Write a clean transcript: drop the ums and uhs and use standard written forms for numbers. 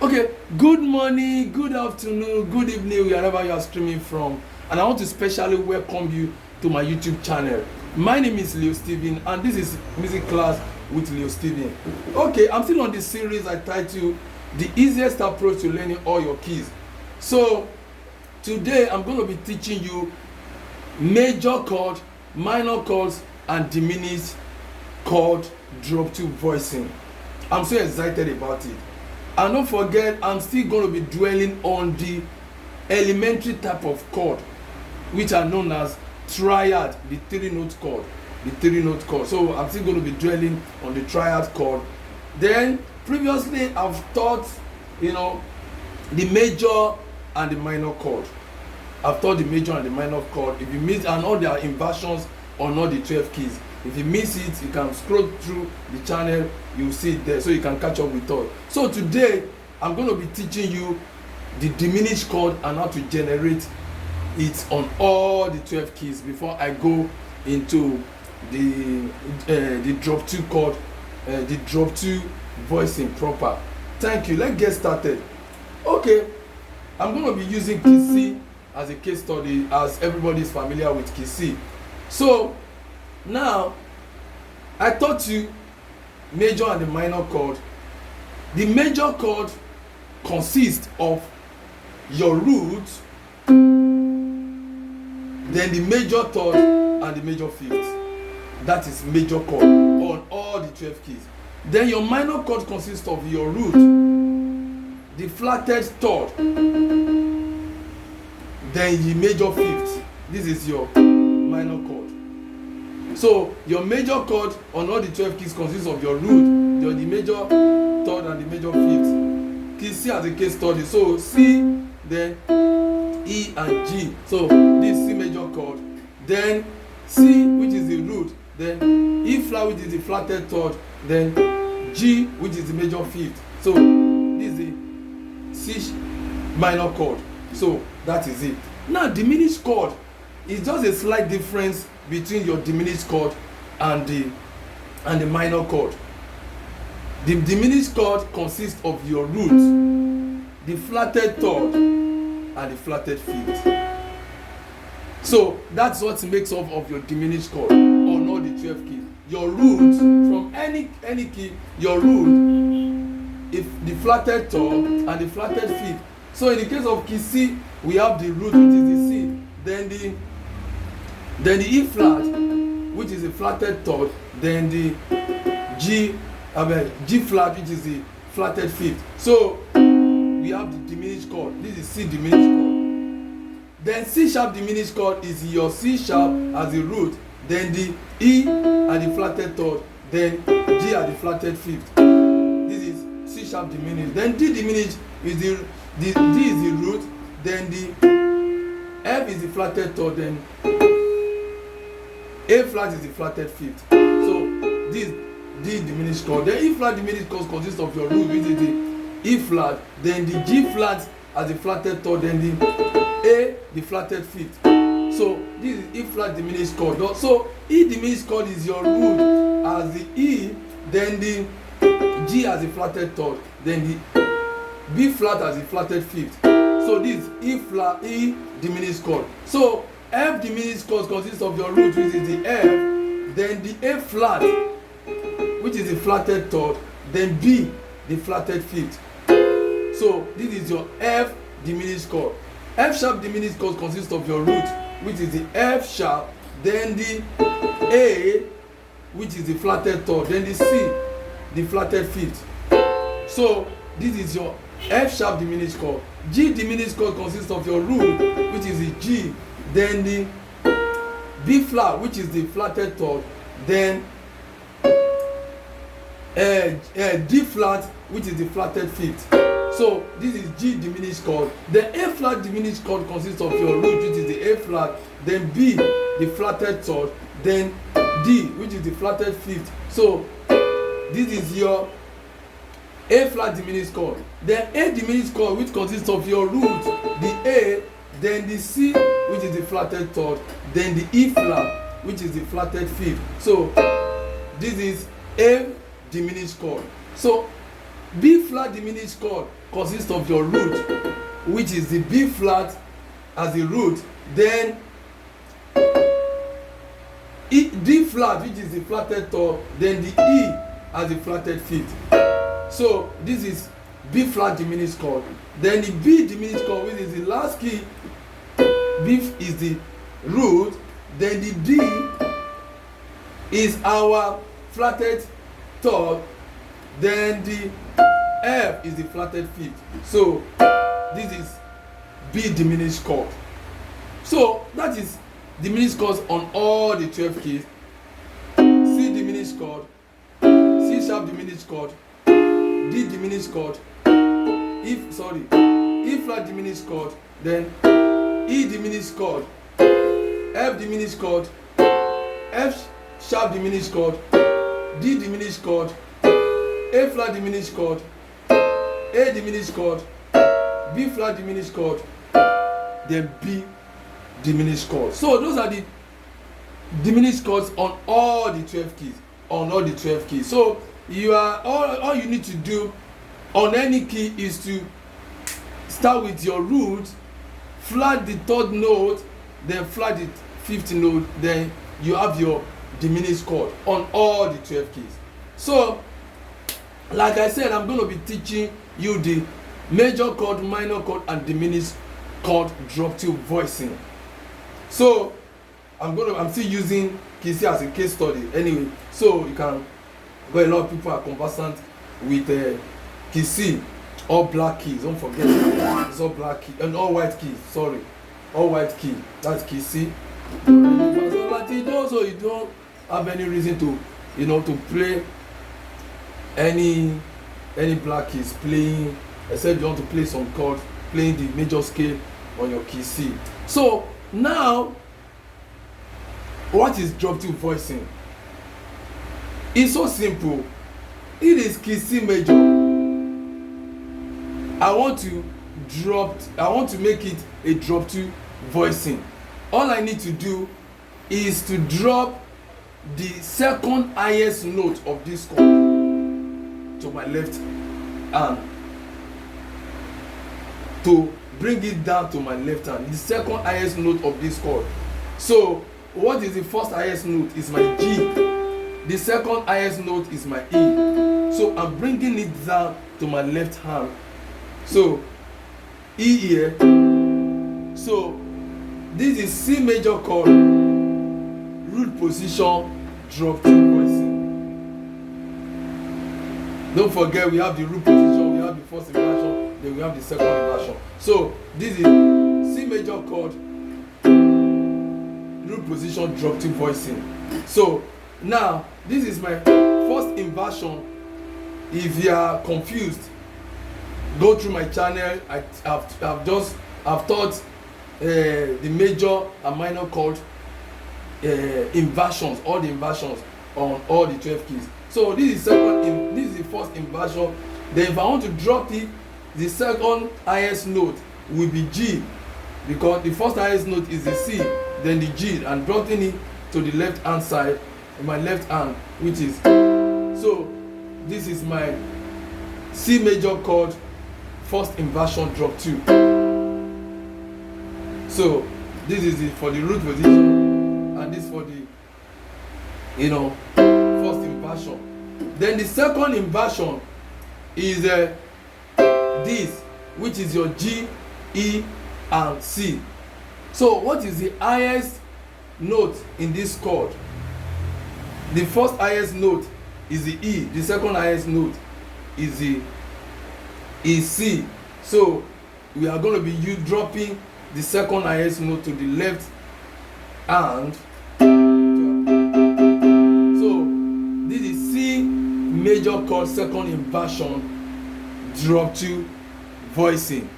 Okay, good morning, good afternoon, good evening, wherever you are streaming from. And I want to specially welcome you to my YouTube channel. My name is Leo Steven, and this is Music Class with Leo Steven. Okay, I'm still on the series I titled The Easiest Approach to Learning All Your Keys. So, today I'm going to be teaching you major chord, minor chords, and diminished chord drop 2 voicing. I'm so excited about it. And don't forget, I'm still going to be dwelling on the elementary type of chord, which are known as triad, the 3-note chord. The 3-note chord. So I'm still going to be dwelling on the triad chord. Then previously I've taught, the major and the minor chord. I've taught the major and the minor chord. If you miss, and all their inversions on all the 12 keys. If you miss it, you can scroll through the channel, you'll see it there, so you can catch up with us. So today, I'm going to be teaching you the diminished chord and how to generate it on all the 12 keys before I go into the drop 2 chord, the drop 2 voicing proper. Thank you. Let's get started. Okay, I'm going to be using key C as a case study, as everybody is familiar with key C. So now, I taught you major and the minor chord. The major chord consists of your root, then the major third, and the major fifth. That is major chord on all the 12 keys. Then your minor chord consists of your root, the flatted third, then the major fifth. This is your minor chord. So your major chord on all the 12 keys consists of your root, the major third and the major fifth. Key C as a case study. So C, then E and G. So this C major chord. Then C, which is the root. Then E flat, which is the flatted third. Then G, which is the major fifth. So this is the C minor chord. So that is it. Now diminished chord is just a slight difference between your diminished chord and the minor chord. The diminished chord consists of your root, the flatted third, and the flatted fifth. So that's what makes up of your diminished chord on all the 12 keys. Your root, from any key, your root, if the flatted third and the flatted fifth. So in the case of key C, we have the root, which is the C, then the E flat, which is the flatted third, then the G flat, which is the flatted fifth. So we have the diminished chord. This is C diminished chord. Then C sharp diminished chord is your C sharp as the root, then the E and the flatted third, then G at the flatted fifth. This is C sharp diminished. Then D diminished is the D is the root, then the F is the flatted third, then A flat is the flatted fifth. So this D diminished chord. Then E flat diminished chord consists of your root, which is the E flat, then the G flat as the flatted third, then the A the flatted fifth. So this is E flat diminished chord. So E diminished chord is your root as the E, then the G as the flatted third, then the B flat as the flatted fifth. So this is E flat, E diminished chord. So F diminished chord consists of your root, which is the F, then the A flat, which is the flatted third, then B, the flatted fifth. So this is your F diminished chord. F sharp diminished chord consists of your root, which is the F sharp, then the A, which is the flatted third, then the C, the flatted fifth. So this is your F sharp diminished chord. G diminished chord consists of your root, which is the G, then the B flat, which is the flatted third, then D flat, which is the flatted fifth. So this is G diminished chord. The A flat diminished chord consists of your root, which is the A flat, then B, the flatted third, then D, which is the flatted fifth. So this is your A flat diminished chord. Then A diminished chord, which consists of your root, the A, then the C, which is the flatted third, then the E flat, which is the flatted fifth. So this is A diminished chord. So B flat diminished chord consists of your root, which is the B flat as the root, then D flat, which is the flatted third, then the E as the flatted fifth. So this is B flat diminished chord. Then the B diminished chord, which is the last key, B is the root, then the D is our flatted third, then the F is the flatted fifth. So this is B diminished chord. So that is diminished chords on all the 12 keys. C diminished chord, C sharp diminished chord, D diminished chord, E flat diminished chord, then E diminished chord, F diminished chord, F sharp diminished chord, D diminished chord, A flat diminished chord, A diminished chord, B flat diminished chord, then B diminished chord. So those are the diminished chords on all the 12 keys. On all the 12 keys. So you are all you need to do on any key is to start with your root, flat the third note, then flat the fifth note, then you have your diminished chord on all the 12 keys. So like I said, I'm going to be teaching you the major chord, minor chord, and diminished chord drop 2 voicing. So I'm still using key C as a case study anyway, so you can, but a lot of people are conversant with key C, all black keys, don't forget it's all black key and all white keys, sorry, all white key, that's key C. So you don't have any reason to, to play any black keys playing, except you want to play some chord, playing the major scale on your key C. So now, what is drop 2 voicing? It's so simple. It is key C major. I want to make it a drop 2 voicing. All I need to do is to drop the second highest note of this chord to my left hand, to bring it down to my left hand, the second highest note of this chord. So what is the first highest note? Is my G. The second highest note is my E. So I'm bringing it down to my left hand. So E here. So this is C major chord, root position, drop 2 voicing. Don't forget, we have the root position, we have the first inversion, then we have the second inversion. So this is C major chord, root position, drop 2 voicing. So now this is my first inversion. If you are confused, go through my channel. I've taught the major and minor chord inversions, all the inversions on all the 12 keys. So this is the first inversion. Then if I want to drop it, the second highest note will be G, because the first highest note is the C, then the G, and dropping it to the left hand side, my left hand, which is, so this is my C major chord, first inversion, drop 2. So this is it for the root position, and this for the first inversion. Then the second inversion is this, which is your G, E, and C. So what is the highest note in this chord? The first highest note is the E. The second highest note is C. So we are going to be dropping the second highest note to the left hand. So this is C major chord, second inversion, drop 2 voicing.